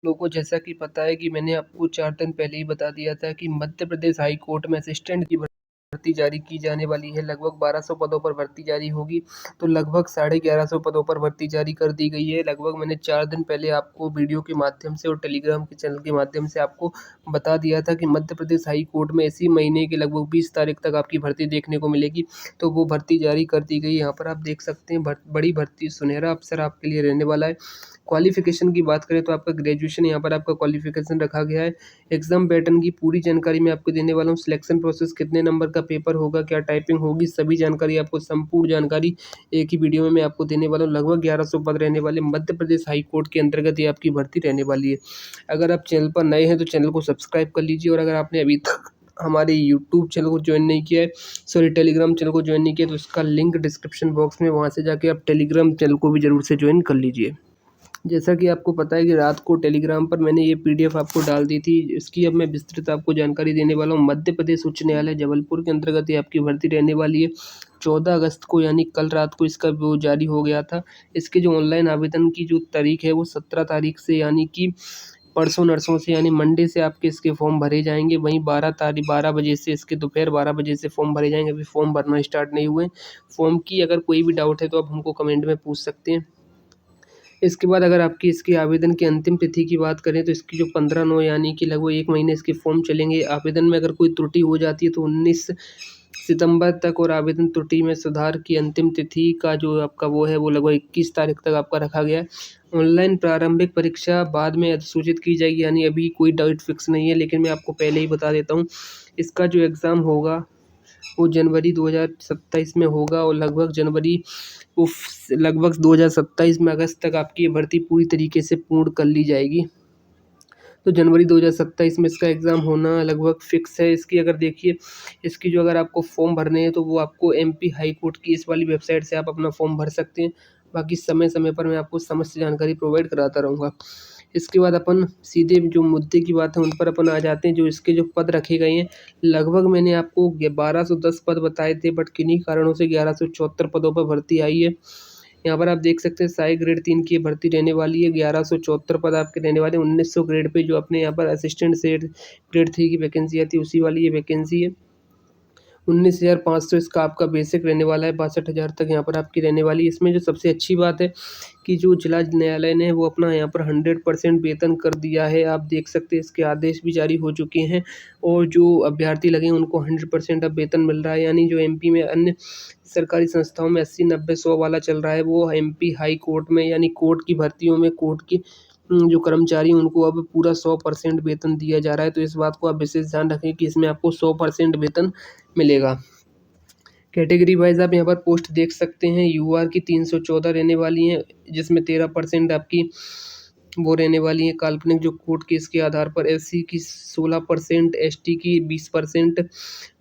लोगों को जैसा कि पता है कि मैंने आपको 4 दिन पहले ही बता दिया था कि मध्य प्रदेश हाई कोर्ट में असिस्टेंट की भर्ती जारी की जाने वाली है। लगभग 1200 पदों पर भर्ती जारी होगी। तो लगभग 1150 पदों पर भर्ती जारी कर दी गई है। लगभग मैंने 4 दिन पहले आपको वीडियो के माध्यम से और टेलीग्राम के चैनल के माध्यम से आपको बता दिया था कि मध्य प्रदेश हाई कोर्ट में इसी महीने की लगभग 20 तारीख तक आपकी भर्ती देखने को मिलेगी। तो वो भर्ती जारी कर दी गई। यहाँ पर आप देख सकते हैं बड़ी भर्ती, सुनहरा अवसर आपके लिए रहने वाला है। क्वालिफिकेशन की बात करें तो आपका ग्रेजुएशन यहाँ पर आपका क्वालिफिकेशन रखा गया है। एग्जाम पैटर्न की पूरी जानकारी मैं आपको देने वाला हूँ। सिलेक्शन प्रोसेस, कितने नंबर का पेपर होगा, क्या टाइपिंग होगी, सभी जानकारी आपको, संपूर्ण जानकारी एक ही वीडियो में मैं आपको देने वाला हूँ। लगभग 1100 पद रहने वाले मध्य प्रदेश हाई कोर्ट के अंतर्गत ये आपकी भर्ती रहने वाली है। अगर आप चैनल पर नए हैं तो चैनल को सब्सक्राइब कर लीजिए, और अगर आपने अभी तक हमारे यूट्यूब चैनल को ज्वाइन नहीं किया है, सॉरी टेलीग्राम चैनल को ज्वाइन नहीं किया, तो इसका लिंक डिस्क्रिप्शन बॉक्स में, वहाँ से जाके आप टेलीग्राम चैनल को भी जरूर से ज्वाइन कर लीजिए। जैसा कि आपको पता है कि रात को टेलीग्राम पर मैंने ये पीडीएफ आपको डाल दी थी। इसकी अब मैं विस्तृत आपको जानकारी देने वाला हूँ। मध्य प्रदेश उच्च न्यायालय जबलपुर के अंतर्गत ये आपकी भर्ती रहने वाली है। 14 अगस्त को यानी कल रात को इसका वो जारी हो गया था। इसके जो ऑनलाइन आवेदन की जो तारीख है वो 17 तारीख से, यानी कि परसों नरसों से, यानी मंडे से आपके इसके फॉर्म भरे जाएंगे। वहीं 12 बजे से, इसके दोपहर 12 बजे से फॉर्म भरे जाएंगे। अभी फॉर्म भरना स्टार्ट नहीं हुए। फॉर्म की अगर कोई भी डाउट है तो आप हमको कमेंट में पूछ सकते हैं। इसके बाद अगर आपकी इसके आवेदन की अंतिम तिथि की बात करें तो इसकी जो 15/9 यानी कि लगभग 1 महीने इसके फॉर्म चलेंगे। आवेदन में अगर कोई त्रुटि हो जाती है तो 19 सितंबर तक, और आवेदन त्रुटि में सुधार की अंतिम तिथि का जो आपका वो है वो लगभग 21 तारीख तक आपका रखा गया है। ऑनलाइन प्रारंभिक परीक्षा बाद में अधिसूचित की जाएगी, यानी अभी कोई डेट फिक्स नहीं है, लेकिन मैं आपको पहले ही बता देता हूँ। इसका जो एग्ज़ाम होगा वो जनवरी 2027 में होगा, और लगभग 2027 में अगस्त तक आपकी ये भर्ती पूरी तरीके से पूर्ण कर ली जाएगी। तो जनवरी 2027 में इसका एग्ज़ाम होना लगभग फिक्स है। इसकी अगर देखिए, इसकी जो अगर आपको फॉर्म भरने हैं तो वो आपको एमपी हाई कोर्ट की इस वाली वेबसाइट से आप अपना फॉर्म भर सकते हैं। बाकी समय समय पर मैं आपको समस्त जानकारी प्रोवाइड कराता रहूँगा। इसके बाद अपन सीधे जो मुद्दे की बात है उन पर अपन आ जाते हैं। जो इसके जो पद रखे गए हैं, लगभग मैंने आपको 1210 पद बताए थे, बट किन्हीं कारणों से 1174 पदों पर भर्ती आई है। यहाँ पर आप देख सकते हैं साई ग्रेड 3 की भर्ती रहने वाली है। 1174 पद आपके रहने वाले हैं। 1900 ग्रेड पे जो अपने यहाँ पर असिस्टेंट से ग्रेड 3 की वैकेंसी आती है उसी वाली ये वैकेंसी है। 19,500 इसका आपका बेसिक रहने वाला है। 62,000 तक यहाँ पर आपकी रहने वाली है। इसमें जो सबसे अच्छी बात है कि जो जिला न्यायालय ने वो अपना यहाँ पर 100% वेतन कर दिया है। आप देख सकते हैं इसके आदेश भी जारी हो चुके हैं, और जो अभ्यर्थी लगे हैं उनको 100% अब वेतन मिल रहा है। यानी जो एमपी में अन्य सरकारी संस्थाओं में 80, 90, 100 वाला चल रहा है, वो एमपी हाई कोर्ट में यानी कोर्ट की भर्तियों में कोर्ट की जो कर्मचारी हैं उनको अब पूरा 100% वेतन दिया जा रहा है। तो इस बात को आप विशेष ध्यान रखें कि इसमें आपको 100% वेतन मिलेगा। कैटेगरी वाइज आप यहाँ पर पोस्ट देख सकते हैं। यूआर की 314 रहने वाली हैं, जिसमें 13% आपकी वो रहने वाली है काल्पनिक जो कोर्ट केस के आधार पर। एससी की 16%, एसटी की 20%,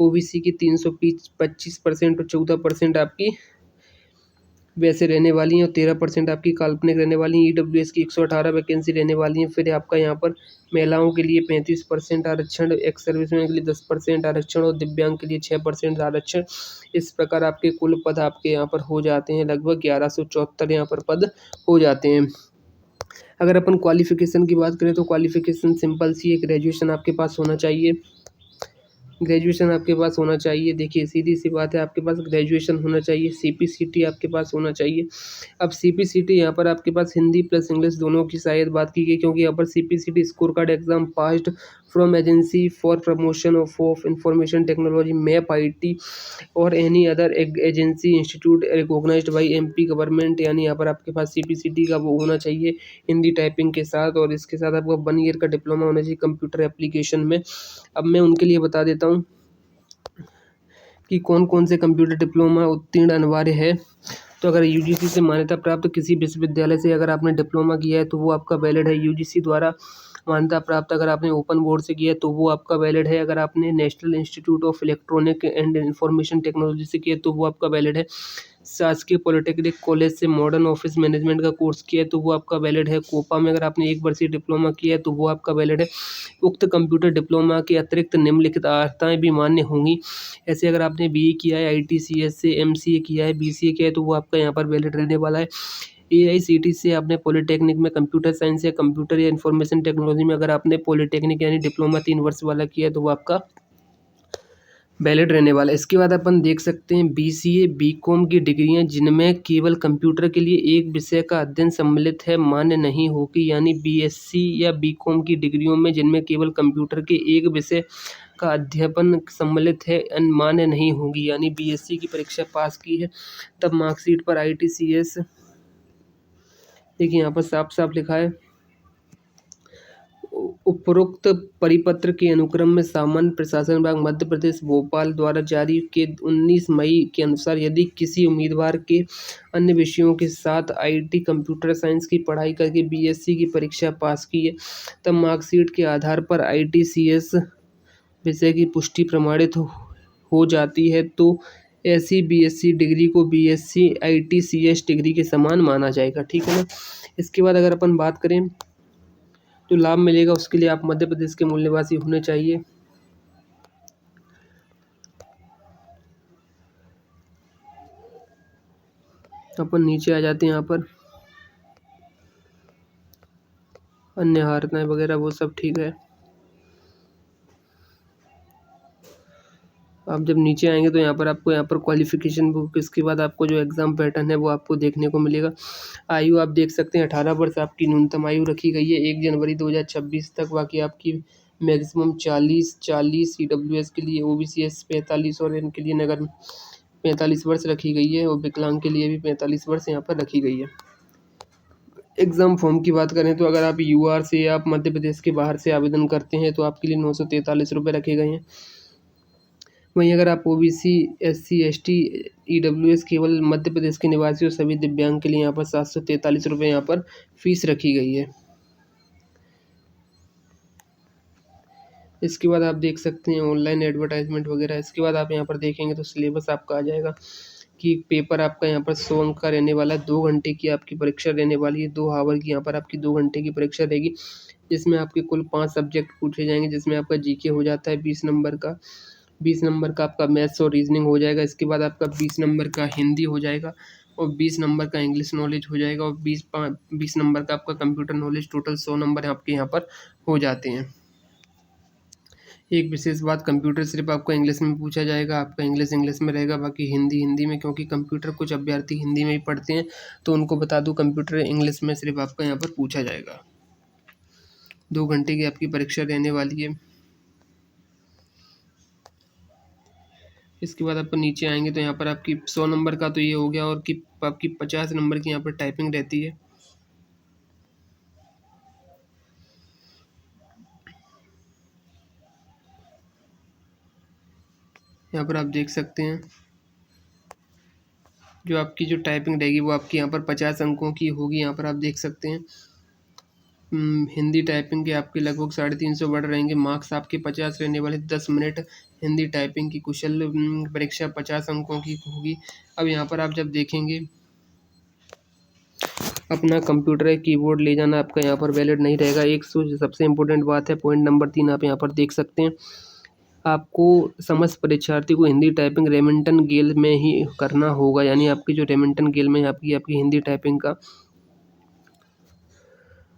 ओबीसी की 325% और 14% आपकी वैसे रहने वाली हैं, और 13% आपकी काल्पनिक रहने वाली हैं। ईडब्ल्यूएस की 118 वैकेंसी रहने वाली हैं। फिर आपका यहाँ पर महिलाओं के लिए 35% आरक्षण, एक्स सर्विसमैन के लिए 10% आरक्षण, और दिव्यांग के लिए 6% आरक्षण। इस प्रकार आपके कुल पद आपके यहाँ पर हो जाते हैं, लगभग 1174 यहाँ पर पद हो जाते हैं। अगर अपन क्वालिफिकेशन की बात करें तो क्वालिफिकेशन सिंपल सी है। ग्रेजुएशन आपके पास होना चाहिए। ग्रेजुएशन आपके पास होना चाहिए। देखिए सीधी सी बात है, आपके पास ग्रेजुएशन होना चाहिए। सीपीसीटी आपके पास होना चाहिए। अब सीपीसीटी यहाँ पर आपके पास हिंदी प्लस इंग्लिश दोनों की शायद बात की गई, क्योंकि यहाँ पर CPCT score card exam passed from agency for promotion of information technology MAP IT और any other agency institute recognised by MP government. यानी यहाँ पर आपके पास सीपीसीटी का वो होना चाहिए हिंदी टाइपिंग के साथ, और इसके साथ आपको 1 ईयर का डिप्लोमा होना चाहिए कंप्यूटर एप्लीकेशन में। अब मैं उनके लिए बता देता हूँ कि कौन कौन से कंप्यूटर डिप्लोमा उत्तीर्ण अनिवार्य है। तो अगर यूजीसी से मान्यता प्राप्त किसी विश्वविद्यालय से अगर आपने डिप्लोमा किया है तो वो आपका वैलिड है। यूजीसी द्वारा मान्यता प्राप्त अगर आपने ओपन बोर्ड से किया है तो वो आपका वैलिड है। अगर आपने national institute of electronic and information technology से किया है तो वो आपका वैलिड है। शासकीय पॉलिटेक्निक कॉलेज से मॉडर्न ऑफिस मैनेजमेंट का कोर्स किया है तो वो आपका वैलिड है। कोपा में अगर आपने 1 वर्षीय डिप्लोमा किया है तो वो आपका वैलिड है। उक्त कंप्यूटर डिप्लोमा के अतिरिक्त निम्नलिखित अर्हताएँ भी मान्य होंगी। ऐसे अगर आपने बीई किया है, आईटीसीएस से, एमसीए किया है, बीसीए किया है तो वो आपका यहाँ पर वैलिड रहने वाला है। AICTE से आपने पॉलिटेक्निक में कंप्यूटर साइंस या कंप्यूटर या इंफॉर्मेशन टेक्नोलॉजी में अगर आपने पॉलिटेक्निक यानी डिप्लोमा 3 वर्ष वाला किया तो वो आपका वैलिड रहने वाला है। इसके बाद अपन देख सकते हैं BCA BCom की डिग्रियां जिनमें केवल कंप्यूटर के लिए एक विषय का अध्ययन सम्मिलित है मान्य नहीं होगी, यानी BSc या BCom की डिग्रियों में जिनमें केवल कंप्यूटर के एक विषय का अध्यापन सम्मिलित है मान्य नहीं होगी, यानी BSc की परीक्षा पास की है तब मार्कशीट पर ITCS देखिए यहाँ पर साफ साफ लिखा है। उपरोक्त परिपत्र के अनुक्रम में सामान्य प्रशासन विभाग मध्य प्रदेश भोपाल द्वारा जारी के 19 मई के अनुसार यदि किसी उम्मीदवार के अन्य विषयों के साथ IT कंप्यूटर साइंस की पढ़ाई करके BSc की परीक्षा पास की है तब मार्कशीट के आधार पर ITCS विषय की पुष्टि प्रमाणित हो जाती है तो ऐसी BSc डिग्री को BSc ITCS डिग्री के समान माना जाएगा। ठीक है ना। इसके बाद अगर अपन बात करें जो लाभ मिलेगा उसके लिए आप मध्य प्रदेश के मूल निवासी होने चाहिए। अपन नीचे आ जाते हैं, यहाँ पर अन्य हारताएं वगैरह वो सब ठीक है। आप जब नीचे आएंगे तो यहाँ पर क्वालिफिकेशन बुक, इसके बाद आपको जो एग्ज़ाम पैटर्न है वो आपको देखने को मिलेगा। आयु आप देख सकते हैं 18 वर्ष आपकी न्यूनतम आयु रखी गई है 1 जनवरी 2026 तक। बाकी आपकी मैक्सिमम 40 EWS के लिए, OBCS 45 और इनके लिए नगर 45 वर्ष रखी गई है और विकलांग के लिए भी 45 वर्ष यहाँ पर रखी गई है। एग्ज़ाम फॉर्म की बात करें तो अगर आप UR से या आप मध्य प्रदेश के बाहर से आवेदन करते हैं तो आपके लिए 943 रुपये रखे गए हैं। वहीं अगर आप OBC SC ST EWS केवल मध्य प्रदेश के निवासी और सभी दिव्यांग के लिए यहाँ पर 743 रुपये यहाँ पर फीस रखी गई है। इसके बाद आप देख सकते हैं ऑनलाइन एडवर्टाइजमेंट वगैरह। इसके बाद आप यहाँ पर देखेंगे तो सिलेबस आपका आ जाएगा कि पेपर आपका यहाँ पर 100 अंक का रहने वाला है। 2 घंटे की आपकी परीक्षा रहने वाली है। 2 आवर की यहाँ पर आपकी 2 घंटे की परीक्षा रहेगी जिसमें आपके कुल 5 सब्जेक्ट पूछे जाएंगे, जिसमें आपका GK हो जाता है 20 नंबर का। 20 नंबर का आपका मैथ्स और रीजनिंग हो जाएगा। इसके बाद आपका 20 नंबर का हिंदी हो जाएगा और 20 नंबर का इंग्लिश नॉलेज हो जाएगा और 20 नंबर का आपका कंप्यूटर नॉलेज। टोटल 100 नंबर आपके यहाँ पर हो जाते हैं। एक विशेष बात, कंप्यूटर सिर्फ आपका इंग्लिश में पूछा जाएगा, आपका इंग्लिश में रहेगा, बाकी हिंदी में, क्योंकि कंप्यूटर कुछ अभ्यर्थी हिंदी में ही पढ़ते हैं तो उनको बता दूं कंप्यूटर इंग्लिश में सिर्फ आपका यहाँ पर पूछा जाएगा। 2 घंटे की आपकी परीक्षा रहने वाली है। इसके बाद आप नीचे आएंगे तो यहाँ पर आपकी 100 नंबर का तो ये हो गया और कि आपकी 50 नंबर की यहाँ पर टाइपिंग रहती है। यहाँ पर आप देख सकते हैं जो आपकी जो टाइपिंग रहेगी वो आपकी यहाँ पर 50 अंकों की होगी। यहाँ पर आप देख सकते हैं हिंदी टाइपिंग के आपके लगभग 350 बढ़ रहेंगे। मार्क्स आपके 50 रहने वाले। 10 मिनट हिंदी टाइपिंग की कुशल परीक्षा 50 अंकों की होगी। अब यहाँ पर आप जब देखेंगे अपना कंप्यूटर कीबोर्ड ले जाना आपका यहाँ पर वैलिड नहीं रहेगा। एक सबसे इम्पोर्टेंट बात है, पॉइंट नंबर 3 आप यहाँ पर देख सकते हैं। आपको समस्त परीक्षार्थी को हिंदी टाइपिंग रेमिंटन गेल में ही करना होगा, यानी आपकी जो रेमिंटन गेल में आपकी हिंदी टाइपिंग का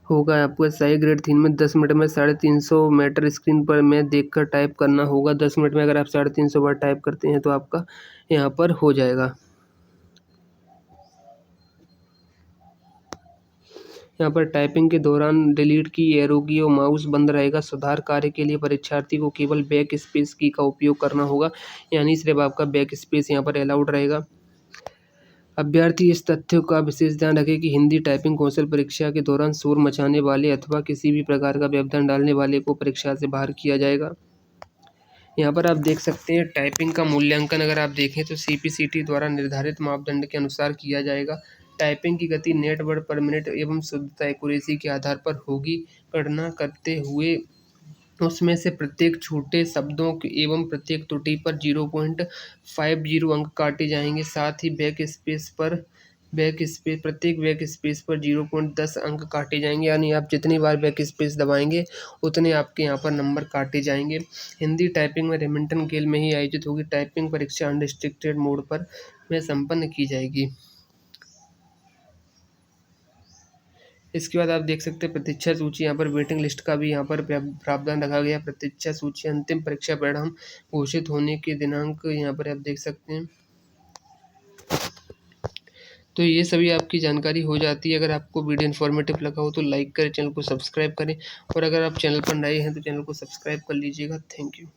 होगा। आपको SI ग्रेड 3 में 10 मिनट में 350 मीटर स्क्रीन पर में देखकर टाइप करना होगा। 10 मिनट में अगर आप 350 बार टाइप करते हैं तो आपका यहाँ पर हो जाएगा। यहाँ पर टाइपिंग के दौरान डिलीट की, एरो की और माउस बंद रहेगा। सुधार कार्य के लिए परीक्षार्थी को केवल बैक स्पेस की का उपयोग करना होगा, यानी सिर्फ आपका बैक स्पेस यहाँ पर अलाउड रहेगा। अभ्यर्थी इस तथ्य का विशेष ध्यान रखें कि हिंदी टाइपिंग कौशल परीक्षा के दौरान शोर मचाने वाले अथवा किसी भी प्रकार का व्यवधान डालने वाले को परीक्षा से बाहर किया जाएगा। यहाँ पर आप देख सकते हैं टाइपिंग का मूल्यांकन अगर आप देखें तो CPCT द्वारा निर्धारित मापदंड के अनुसार किया जाएगा। टाइपिंग की गति नेट वर्ड पर मिनट एवं शुद्धता एक्यूरेसी के आधार पर होगी। गणना करते हुए उसमें से प्रत्येक छोटे शब्दों एवं प्रत्येक त्रुटि पर 0.50 अंक काटे जाएंगे। साथ ही प्रत्येक बैक स्पेस पर 0.10 अंक काटे जाएंगे, यानी आप जितनी बार बैक स्पेस दबाएंगे उतने आपके यहाँ पर नंबर काटे जाएंगे। हिंदी टाइपिंग में रेमिंटन गेल में ही आयोजित होगी। टाइपिंग परीक्षा अनरिस्ट्रिक्टेड मोड पर में संपन्न की जाएगी। इसके बाद आप देख सकते हैं प्रतीक्षा सूची, यहाँ पर वेटिंग लिस्ट का भी यहाँ पर प्रावधान रखा गया। प्रतीक्षा सूची अंतिम परीक्षा परिणाम घोषित होने के दिनांक यहाँ पर आप देख सकते हैं। तो ये सभी आपकी जानकारी हो जाती है। अगर आपको वीडियो इन्फॉर्मेटिव लगा हो तो लाइक करें, चैनल को सब्सक्राइब करें, और अगर आप चैनल पर नए हैं तो चैनल को सब्सक्राइब कर लीजिएगा। Thank you.